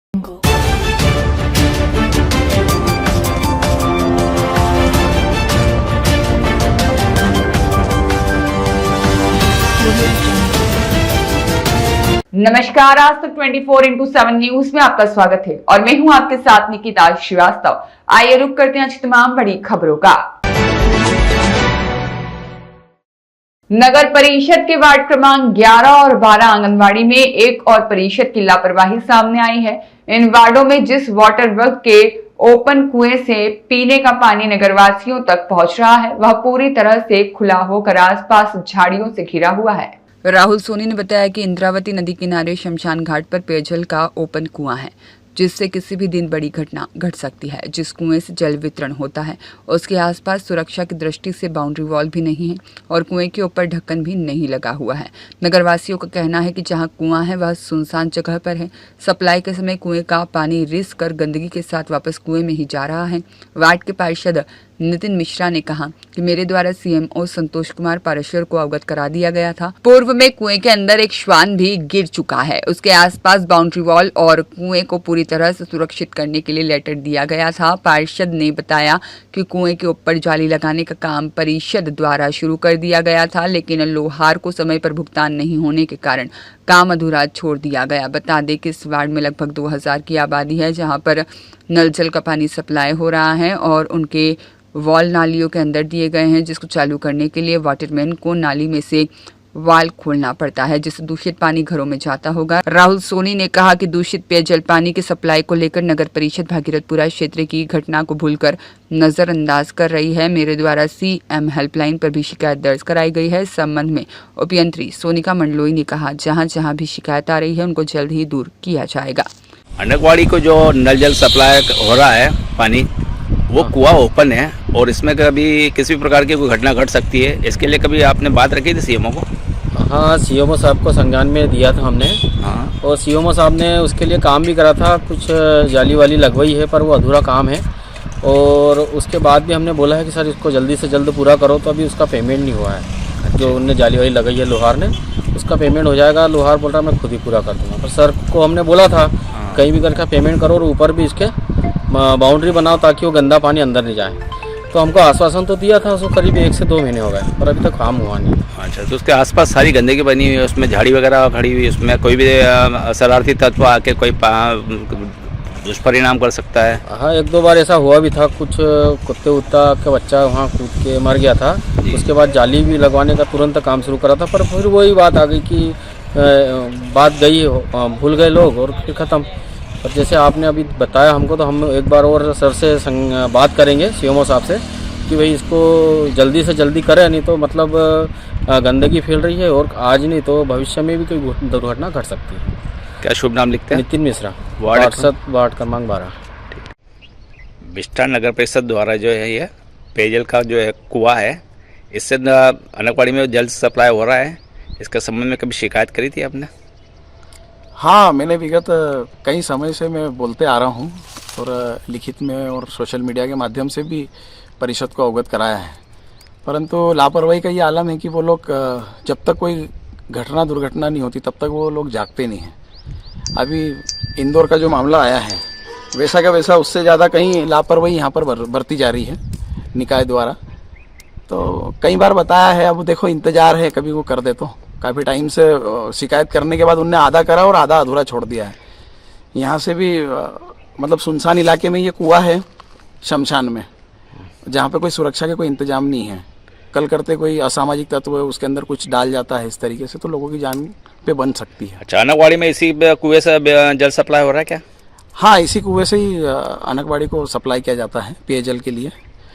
नमस्कार, आज तक 24/7 न्यूज में आपका स्वागत है और मैं हूं आपके साथ निकिता श्रीवास्तव। आइए रुक करते हैं आज तमाम बड़ी खबरों का। नगर परिषद के वार्ड क्रमांक 11 और 12 आंगनवाड़ी में एक और परिषद की लापरवाही सामने आई है। इन वार्डों में जिस वाटर वर्क के ओपन कुएं से पीने का पानी नगरवासियों तक पहुंच रहा है, वह पूरी तरह से खुला होकर आसपास झाड़ियों से घिरा हुआ है। राहुल सोनी ने बताया कि इंद्रावती नदी किनारे शमशान घाट पर पेयजल का ओपन कुआं है, जिससे किसी भी दिन बड़ी घटना घट सकती है। जिस कुएं से जल वितरण होता है उसके आसपास सुरक्षा की दृष्टि से बाउंड्री वॉल भी नहीं है और कुएं के ऊपर ढक्कन भी नहीं लगा हुआ है। नगरवासियों का कहना है कि जहां कुआं है वह सुनसान जगह पर है। सप्लाई के समय कुएं का पानी रिस कर गंदगी के साथ वापस कुएं में ही जा रहा है। वार्ड के पार्षद नितिन मिश्रा ने कहा कि मेरे द्वारा सीएमओ संतोष कुमार पारेश्वर को अवगत करा दिया गया था। पूर्व में कुएं के अंदर एक श्वान भी गिर चुका है। उसके आसपास बाउंड्री वॉल और कुएं को पूरी तरह से सुरक्षित करने के लिए लेटर दिया गया था। पार्षद ने बताया कि कुएं के ऊपर जाली लगाने का काम परिषद द्वारा शुरू कर दिया गया था, लेकिन लोहार को समय पर भुगतान नहीं होने के कारण काम अधूरा छोड़ दिया गया। बता दें कि इस वार्ड में लगभग 2000 की आबादी है, जहां पर नल जल का पानी सप्लाई हो रहा है और उनके वॉल नालियों के अंदर दिए गए हैं, जिसको चालू करने के लिए वाटरमैन को नाली में से वाल खोलना पड़ता है, जिससे दूषित पानी घरों में जाता होगा। राहुल सोनी ने कहा कि दूषित पेयजल पानी की सप्लाई को लेकर नगर परिषद भागीरथपुरा क्षेत्र की घटना को भूलकर नजरअंदाज कर रही है। मेरे द्वारा सीएम हेल्पलाइन पर भी शिकायत दर्ज कराई गई है। इस संबंध में उपयंत्री सोनिका मंडलोई ने कहा, जहाँ जहाँ भी शिकायत आ रही है उनको जल्द ही दूर किया जाएगा। अनकवाड़ी को जो नल जल सप्लाई हो रहा है पानी, वो कुआं ओपन है और इसमें कभी किसी भी प्रकार की कोई घटना घट सकती है। इसके लिए कभी आपने बात रखी थी सीएमओ को? हाँ, सीएमओ साहब को संज्ञान में दिया था हमने। हाँ। और सीएमओ साहब ने उसके लिए काम भी करा था, कुछ जाली वाली लगवाई है, पर वो अधूरा काम है। और उसके बाद भी हमने बोला है कि सर इसको जल्दी से जल्द पूरा करो, तो अभी उसका पेमेंट नहीं हुआ है। जो उनने जाली वाली लगाई है लोहार ने, उसका पेमेंट हो जाएगा। लोहार बोल रहा मैं खुद ही पूरा कर दूँगा, पर सर को हमने बोला था कहीं भी करके पेमेंट करो और ऊपर भी इसके बाउंड्री बनाओ ताकि वो गंदा पानी अंदर नहीं जाए। तो हमको आश्वासन तो दिया था, उसको करीब 1 से 2 महीने हो गए, पर अभी तक काम हुआ नहीं। अच्छा, तो उसके आसपास सारी गंदगी बनी हुई है, उसमें झाड़ी वगैरह खड़ी हुई है, उसमें कोई भी शरारती तत्व आके कोई दुष्परिणाम कर सकता है? हाँ, 1-2 बार ऐसा हुआ भी था। कुछ कुत्ते उत्ता का बच्चा वहाँ कूद के मर गया था। उसके बाद जाली भी लगवाने का तुरंत काम शुरू करा था, पर फिर वही बात आ गई कि बात गई, भूल गए लोग और फिर ख़त्म। और जैसे आपने अभी बताया हमको, तो हम एक बार और सर से बात करेंगे सीएमओ साहब से कि भाई इसको जल्दी से जल्दी करें, नहीं तो मतलब गंदगी फैल रही है और आज नहीं तो भविष्य में भी कोई दुर्घटना घट सकती है। क्या शुभ नाम लिखते हैं? नितिन मिश्रा, वार्ड क्रमांक 12। बिष्टा नगर परिषद द्वारा जो है ये पेयजल का जो है कुआं है, इससे अनकवाड़ी में जल सप्लाई हो रहा है। इसके संबंध में कभी शिकायत करी थी आपने? हाँ, मैंने विगत कई समय से मैं बोलते आ रहा हूँ और लिखित में और सोशल मीडिया के माध्यम से भी परिषद को अवगत कराया है, परंतु लापरवाही का ये आलम है कि वो लोग जब तक कोई घटना दुर्घटना नहीं होती तब तक वो लोग जागते नहीं हैं। अभी इंदौर का जो मामला आया है, वैसा का वैसा उससे ज़्यादा कहीं लापरवाही यहाँ पर बरती जा रही है निकाय द्वारा। तो कई बार बताया है, अब देखो इंतज़ार है कभी वो कर दे। तो काफ़ी टाइम से शिकायत करने के बाद उनने आधा करा और आधा अधूरा छोड़ दिया है। यहाँ से भी मतलब सुनसान इलाके में ये कुआं है शमशान में, जहाँ पे कोई सुरक्षा के कोई इंतजाम नहीं है। कल करते कोई असामाजिक तत्व है उसके अंदर कुछ डाल जाता है इस तरीके से, तो लोगों की जान पे बन सकती है। अनकवाड़ी में इसी कुएं से जल सप्लाई हो रहा है क्या? हाँ, इसी कुएं से ही अनकवाड़ी को सप्लाई किया जाता है पेयजल के लिए।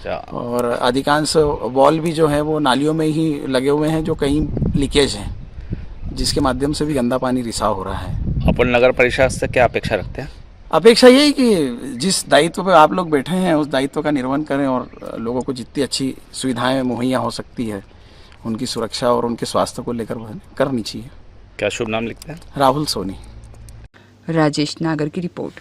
और अधिकांश वॉल भी जो है वो नालियों में ही लगे हुए हैं, जो कहीं लीकेज है, जिसके माध्यम से भी गंदा पानी रिसाव हो रहा है। अपन नगर परिषद से क्या अपेक्षा रखते हैं? अपेक्षा यही कि जिस दायित्व पे आप लोग बैठे हैं उस दायित्व का निर्वहन करें और लोगों को जितनी अच्छी सुविधाएं मुहैया हो सकती है उनकी सुरक्षा और उनके स्वास्थ्य को लेकर करनी चाहिए। क्या शुभ नाम लिखते हैं? राहुल सोनी। राजेश नागर की रिपोर्ट।